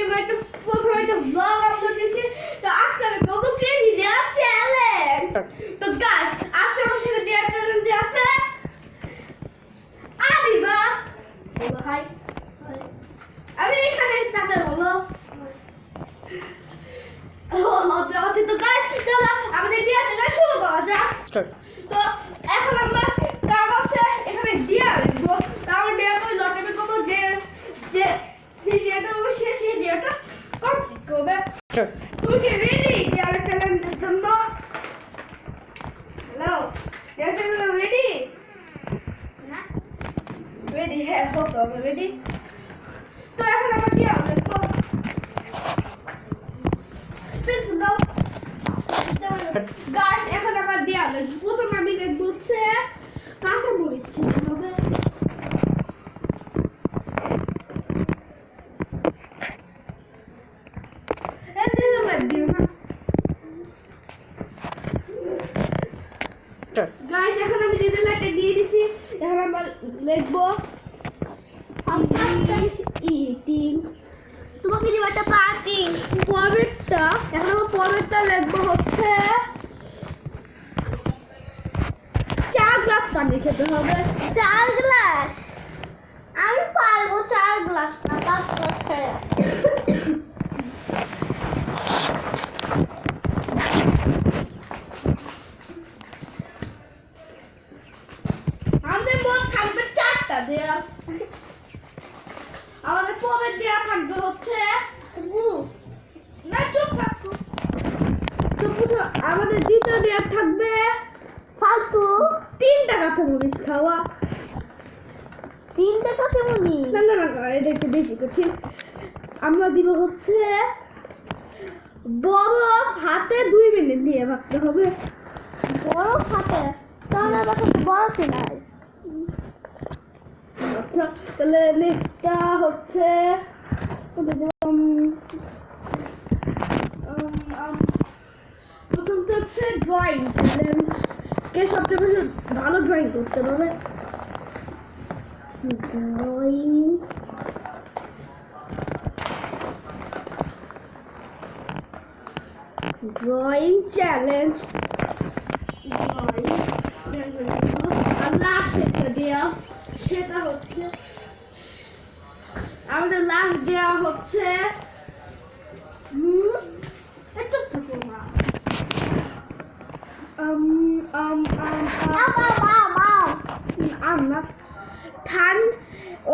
সবাইকে একটা প্রথমে একটা ব্লগ আপলোড দিচ্ছি। তো আজকে আমি করবো ক্রেজি ডেয়ার চ্যালেঞ্জ। তো গাইস আজকে আমার সাথে ডেয়ার চ্যালেঞ্জে আছে আদিবা। বলো হাই। আমি এখানে তাকে বলো লজ্জা হচ্ছে। তো গাইস চলো আমাদের ডেয়ার চ্যালেঞ্জ শুরু করা যাক। তো এখন আমরা কাগজে এখানে ডেয়ার লিখবো। তারপর ডেয়ার করে লটারি করবো যে যে ডিয়াটা হবে সেই ডিয়াটা কমপ্লিট করবে। তুমি কি রেডি ডিয়ার চ্যালেঞ্জের জন্য? Hello dear challenge ready? না রেডি? হ্যাঁ হোক আমরা রেডি। তো এখন আমরা ডিয়ার লিখবো। পেন্সিল দাও গাইস। এখন আমরা ডিয়ার লিখবো। প্রথমে আমি লিখবো হচ্ছে কাঁচা মরিচ খেতে হবে। গাইস এখন আমি লিটল লাইটে দিয়ে দিছি। এখন আমরা লিখবো ইটিং। তোমাকে দিব একটা পার্টি পরেরটা। এখন আমরা পরেরটা লিখবো হচ্ছে 4 গ্লাস পানি খেতে হবে। 4 গ্লাস? আমি পারবো 4 গ্লাস না 5 গ্লাস খেয়ে। আমাদের মোট থাকবে 4টা দেয়া। আমাদের পরের দেয়া থাকবে হচ্ছে না চুপ থাকো। তো আমাদের দ্বিতীয় দেয়া থাকবে ফালতু 3টা কাঁচামরিচ খাওয়া। 3টা কাঁচামরিচ? না না না এটা একটু বেশি কঠিন। আমরা দিব হচ্ছে বরফ হাতে 2 মিনিট দিয়ে ভাবতে হবে। বরফ হাতে? তাহলে আমার কাছে বরফই নাই। আচ্ছা তাহলে নেক্সটটা হচ্ছে প্রথমটা হচ্ছে ড্রয়িং চ্যালেঞ্জ। কে সবচেয়ে বেশি ভালো ড্রয়িং করতে পারবে? Drawing challenge. আর লাস্ট একটা দেয়া সেটা হচ্ছে আমাদের লাস্ট দেয়া হচ্ছে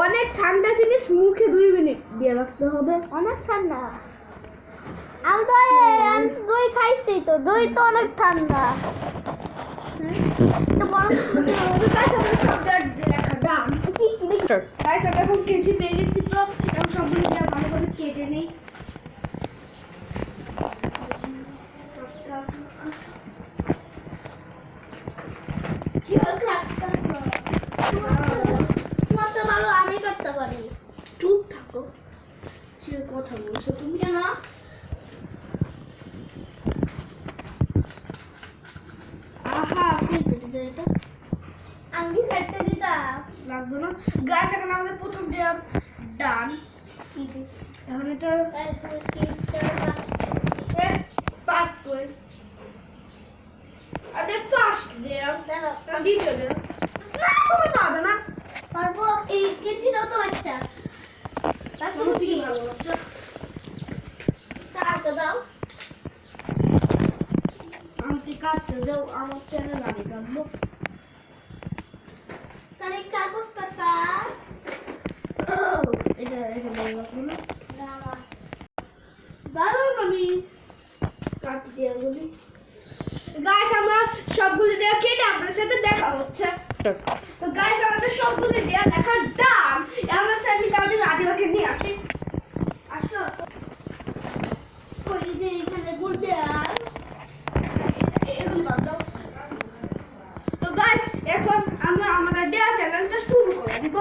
অনেক ঠান্ডা জিনিস মুখে 2 মিনিট দিয়ে রাখতে হবে। অনেক ঠান্ডা? আমি দই খাইছি তো, দই তো অনেক ঠান্ডা। এখন কেজি পেয়ে গেছি তো এখন সবগুলো ভালো করে কেটে নেই। আমি করতে পারি। চুপ থাকো। কি কথা বলছো তুমি? কেন আমি ফেটে দিতাম লাগবে না। গাছ এখন আমাদের প্রথম দেয়া ডান। এখন এটা ফার্স্ট ওয়ে আরে ফার্স্ট দেয়া দ্বিতীয় দেয়া। না তুমি তো হবে না পারবো। এই কেজিটাও তো বাচ্চা তার তো কি ভালো বাচ্চা কাটতে দাও। আমি কাটতে যাও আমার চ্যানেল আমি কাটবো। তাহলে কাগজ কাটা এটা এখানে রাখবো না। দাঁড়াও আমি কাটি দিয়ে বলি। গাইস আমরা সবগুলো দেয়া কেটে আপনার সাথে দেখা হচ্ছে। তো গাইস আমাদের সবগুলো দেয়া দেখার দাম এখন হচ্ছে আমি তাদের আদিবাকে নিয়ে আসি। আসো কই যে এখানে গুল দেয়া এগুলো বাদ দাও। তো গাইস এখন আমরা আমাদের ডেয়ার চ্যালেঞ্জটা শুরু করে দিব।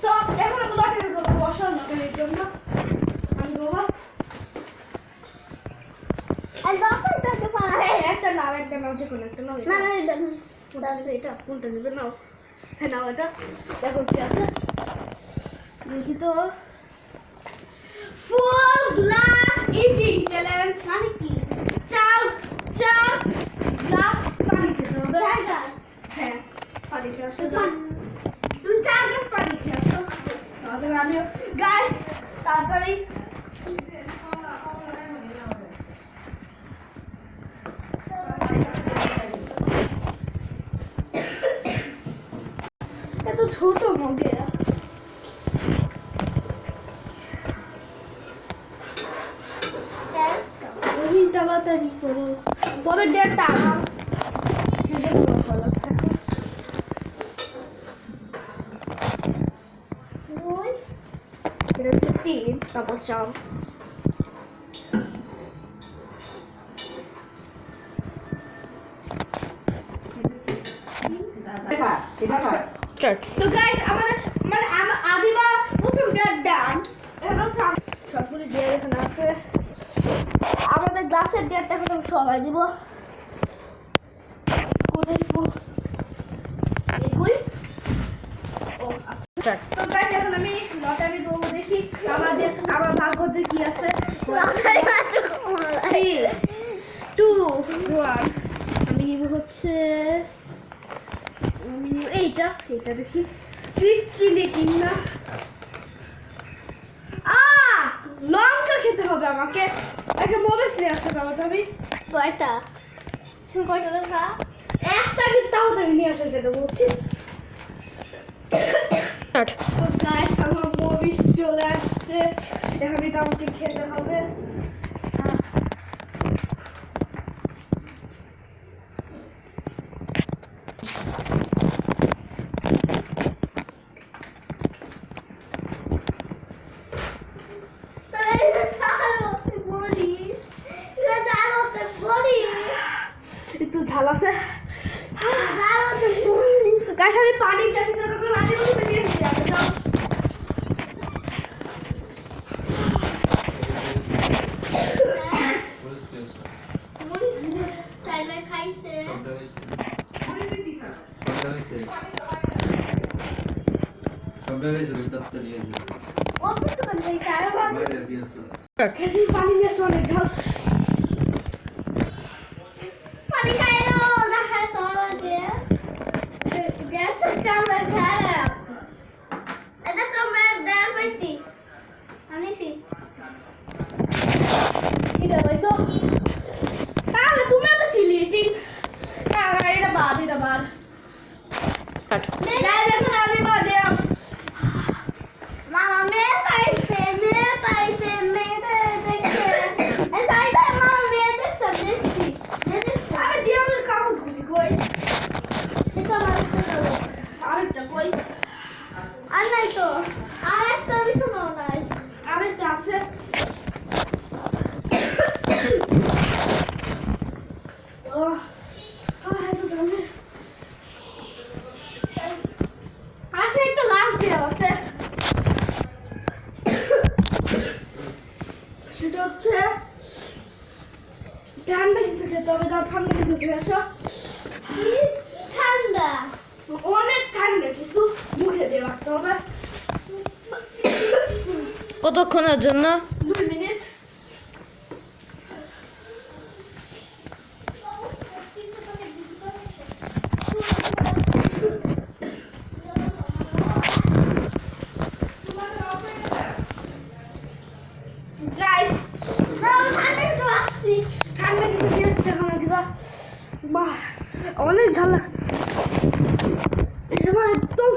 তো এখন আমরা লটারি করবো বসার লটারির জন্য। আমি বাবা একটা নাও যে কোনো একটা নাও। না না এটা কোনটা নেবে নাও। হ্যাঁ নাও এটা দেখো কি আছে দেখি তো। ফুল গ্লাস ইটিং চ্যালেঞ্জ। মানে কি? চার চার গ্লাস পানি খেতে হবে। হ্যাঁ পানি খেয়ে আসো। তুমি 4 গ্লাস পানি খেয়ে আসো। তাহলে আমিও গাইস তাড়াতাড়ি এত ছোট মগে আমি তাড়াতাড়ি করো তবে ডেটটা ছেলে বড় ভালো লাগছে এটা হচ্ছে 3 তারপর 4 তো গাইস আমাদের মানে আদিবা প্রথম ডেট ডান এখন সবগুলো দিয়ে এখানে আছে আমাদের গ্লাসের ডেটটা এখন সবাই দিব কোথায় দিব এগুই ও আচ্ছা তো গাইস এখন আমি লটারি দেবো দেখি আমার ভাগ্যতে কি আছে 3 2 1 আমি নিব হচ্ছে এইটা দেখি প্লিজ চিলি কিনা লঙ্কা খেতে হবে আমাকে একটা মোবাইল নিয়ে আসো আমাকে আমি কয়টা দেখা একটা আমি তাও নিয়ে আসো যেটা বলছি তো গাইস আমার মোবাইল চলে আসছে এখন এটা আমাকে খেতে হবে একটু ঝাল আছে গাইস আমি পানি গ্লাসে তখন লাঠি বসে দিয়ে দিচ্ছি আমি যাও পানি নিয়ে আসো অনেক ঝাল পানি খাইলো না খাই তো আগে গ্যাস কামড়া খারা এটা কামড়া দেন পাইছি আনিছি এটা পাইছো তাহলে তুমি তো চিলি ঠিক না এটা বাদ গাইস এখন আমি বাদে মামা মে পাইছে মে দেখছে এসাই ভাই মামা মে দেখছে দেখছি আমি ডিএমের কাগজগুলি কই এটা মারতে চলো আরেকটা কই আর নাই তো আর একটা বিছানো নাই আরেকটা আছে এত জানে আচ্ছা একটা লাস্ট দেওয়া আছে সেটা হচ্ছে ঠান্ডা কিছু খেতে হবে যাও ঠান্ডা কিছু খেয়ে আসো ঠান্ডা অনেক ঠান্ডা কিছু মুখে দিয়ে রাখতে হবে কতক্ষণের জন্য 2 মিনিট গাইস ঠান্ডা কিছু দিয়ে আসছে এখন দিবা বাহ অনেক ঝাল লাগে এবার একদম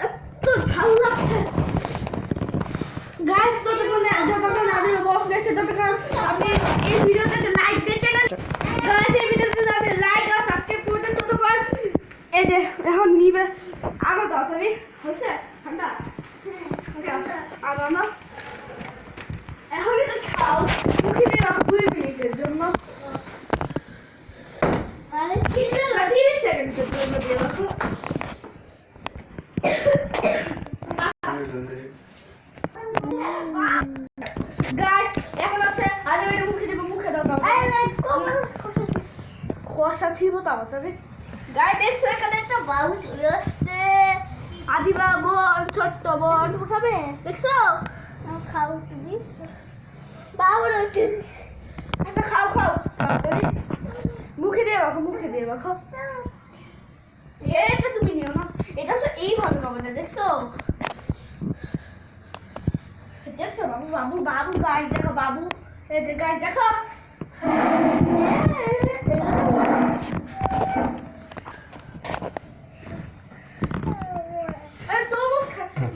এত ঝাল লাগছে গাইস যতক্ষণ আদিবা বস গেছে ততক্ষণ আপনি এই ভিডিওটাতে লাইক দিয়ে চ্যানেল গাইস এই ভিডিওতে যাতে লাইক আর সাবস্ক্রাইব করতে ততক্ষণ এই যে এখন নিবে আমার কথা আমি হচ্ছে ঠান্ডা আর না এখন এটা খাও মুখে দিয়ে রাখো 2 মিনিটের জন্য আরে ছিল 30 সেকেন্ডের জন্য দিয়ে রাখো গাইস এখন আছে আজ আমি মুখে দাও খোসা ছিল তাড়াতাড়ি গাই দেখছো এখানে একটা বাবু চলে আসছে আদিবা বোন ছোট্ট বোন খাবে দেখছো খাও তুমি বাবুর একটু আচ্ছা খাও খাও তাড়াতাড়ি। মুখে দিয়ে মাখো এটা তুমি নিও না, এটা হচ্ছে এইভাবে কমাতে, দেখছো দেখছো বাবু বাবু বাবু গাছ দেখো বাবু, এই যে গাছ দেখো। আরে তরমুজ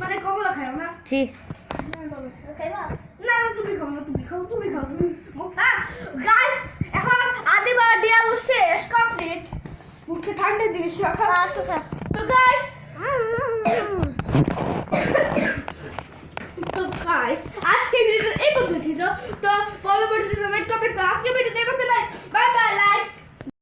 মানে কমলা খাও না। জি খাইবা না না তুমি খাও না, তুমি খাও গাইস। এখন আদিবা ডিয়া শেষ কমপ্লিট, মুখে ঠান্ডা জিনিস রাখা। তো গাইস আজকে ভিডিওটা এই পর্যন্ত ছিল। তো পরবর্তী ভিডিওতে আজকে ভিডিওতে বাই বাই, লাইক